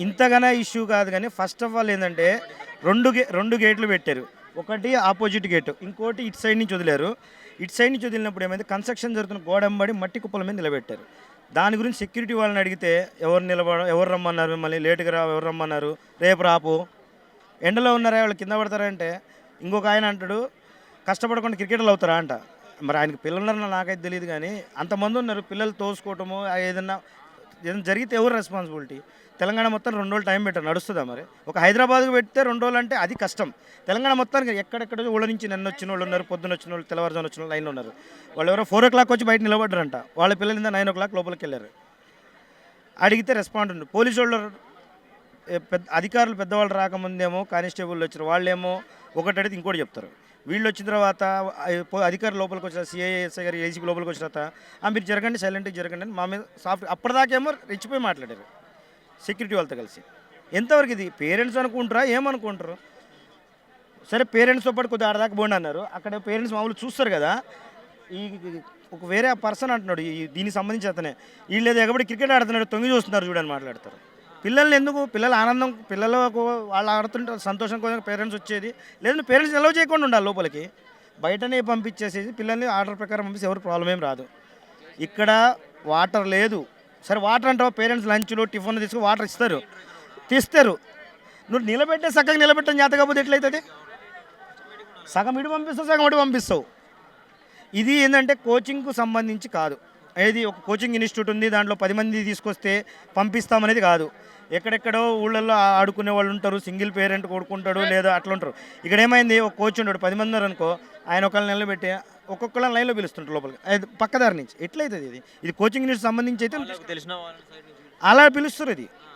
ఇంతగానో issue కాదు కానీ first of all ఏంటంటే రెండు గేట్లు పెట్టారు. ఒకటి ఆపోజిట్ గేటు, ఇంకోటి ఇటు సైడ్ నుంచి వదిలారు. ఇటు సైడ్ నుంచి వదిలినప్పుడు ఏమైంది, కన్స్ట్రక్షన్ జరుగుతున్న గోడంబడి మట్టి కుప్పల మీద నిలబెట్టారు. దాని గురించి సెక్యూరిటీ వాళ్ళని అడిగితే ఎవరు రమ్మన్నారు, మిమ్మల్ని లేటుగా రా, ఎవరు రమ్మన్నారు, రేపు రాపు, ఎండలో ఉన్నారా వాళ్ళు కింద పడతారంటే ఇంకొక ఆయన అంటాడు కష్టపడకుండా క్రికెటర్లు అవుతారా అంట. మరి ఆయనకి పిల్లలు ఉన్నారో నాకైతే తెలియదు కానీ అంతమంది ఉన్నారు, పిల్లలు తోసుకోవటము ఏదన్నా జరిగితే ఎవరు రెస్పాన్సిబిలిటీ? తెలంగాణ మొత్తం 2 రోజులు టైం పెట్టారు, నడుస్తుందా? మరి ఒక హైదరాబాద్కు పెడితే 2 రోజులు అంటే అది కష్టం. తెలంగాణ మొత్తానికి ఎక్కడెక్కడ ఊళ్ళ నుంచి నిన్న వచ్చిన వాళ్ళు ఉన్నారు, పొద్దున్న వచ్చిన వాళ్ళు, తెల్లవారుజామున వచ్చిన వాళ్ళు లైన్లో ఉన్నారు. వాళ్ళు ఎవరో 4 o'clock వచ్చి బయట నిలబడ్డారంట, వాళ్ళ పిల్లలు 9 o'clock లోపలికి వెళ్ళారు. అడిగితే రెస్పాండ్ ఉంది. పోలీసు వాళ్ళు అధికారులు పెద్దవాళ్ళు రాకముందేమో కానిస్టేబుల్ వచ్చారు, వాళ్ళేమో ఒకటి అడిగితే ఇంకోటి చెప్తారు. వీళ్ళు వచ్చిన తర్వాత అధికారులు లోపలికి వచ్చిన సిఐఎస్ఐ గారు ఏసీపీ లోపలికి వచ్చిన తర్వాత మీరు జరగండి, సైలెంట్గా జరగండి అని మా మీద సాఫ్ట్ అప్పటిదాకేమో రెచ్చిపోయి మాట్లాడారు సెక్యూరిటీ వాళ్ళతో కలిసి. ఎంతవరకు ఇది పేరెంట్స్ అనుకుంటారా ఏమనుకుంటారు? సరే పేరెంట్స్తో పాటు కొద్దిగా ఆడదాకా పోండి అన్నారు. అక్కడ పేరెంట్స్ మామూలు చూస్తారు కదా, ఈ ఒక వేరే పర్సన్ అంటున్నాడు దీనికి సంబంధించి అతనే, వీళ్ళు ఏదో ఎగబడి క్రికెట్ ఆడుతున్నాడు, తొంగి చూస్తున్నారు చూడని మాట్లాడతారు. పిల్లల్ని ఎందుకు, పిల్లల ఆనందం, పిల్లలకు వాళ్ళు ఆడుతుంటే సంతోషం కోసం పేరెంట్స్ వచ్చేది, లేదంటే పేరెంట్స్ నిల్వ చేయకుండా ఉండాలి లోపలికి, బయటనే పంపించేసేది పిల్లల్ని ఆర్డర్ ప్రకారం పంపిస్తే ఎవరు ప్రాబ్లం ఏం రాదు. ఇక్కడ వాటర్ లేదు. సరే వాటర్ అంటావు, పేరెంట్స్ లంచ్లు టిఫిన్ తీసుకుని వాటర్ తీస్తారు. నువ్వు నిలబెట్టే సగం నిలబెట్టని చేత కాకపోతే ఎట్లయితుంది? సగం ఇటు పంపిస్తావు, సగం అటు పంపిస్తావు. ఇది ఏంటంటే కోచింగ్కు సంబంధించి కాదు. ఏది ఒక కోచింగ్ ఇన్స్టిట్యూట్ ఉంది, దాంట్లో 10 మంది తీసుకొస్తే పంపిస్తామనేది కాదు. ఎక్కడెక్కడో ఊళ్ళల్లో ఆడుకునే వాళ్ళు ఉంటారు, సింగిల్ పేరెంట్ కొడుకుంటాడు లేదా అట్లా ఉంటారు. ఇక్కడ ఏమైంది, ఒక కోచ్ ఉంటాడు, 10 మంది ఉన్నారు అనుకో, ఆయన ఒకళ్ళని నిలబెట్టి ఒక్కొక్కళ్ళని లైన్లో పిలుస్తుంటారు లోపలికి, పక్కదారి నుంచి. ఎట్లయితుంది ఇది? ఇది కోచింగ్ ఇన్స్టిట్యూట్ సంబంధించి అయితే తెలిసిన అలా పిలుస్తారు. ఇది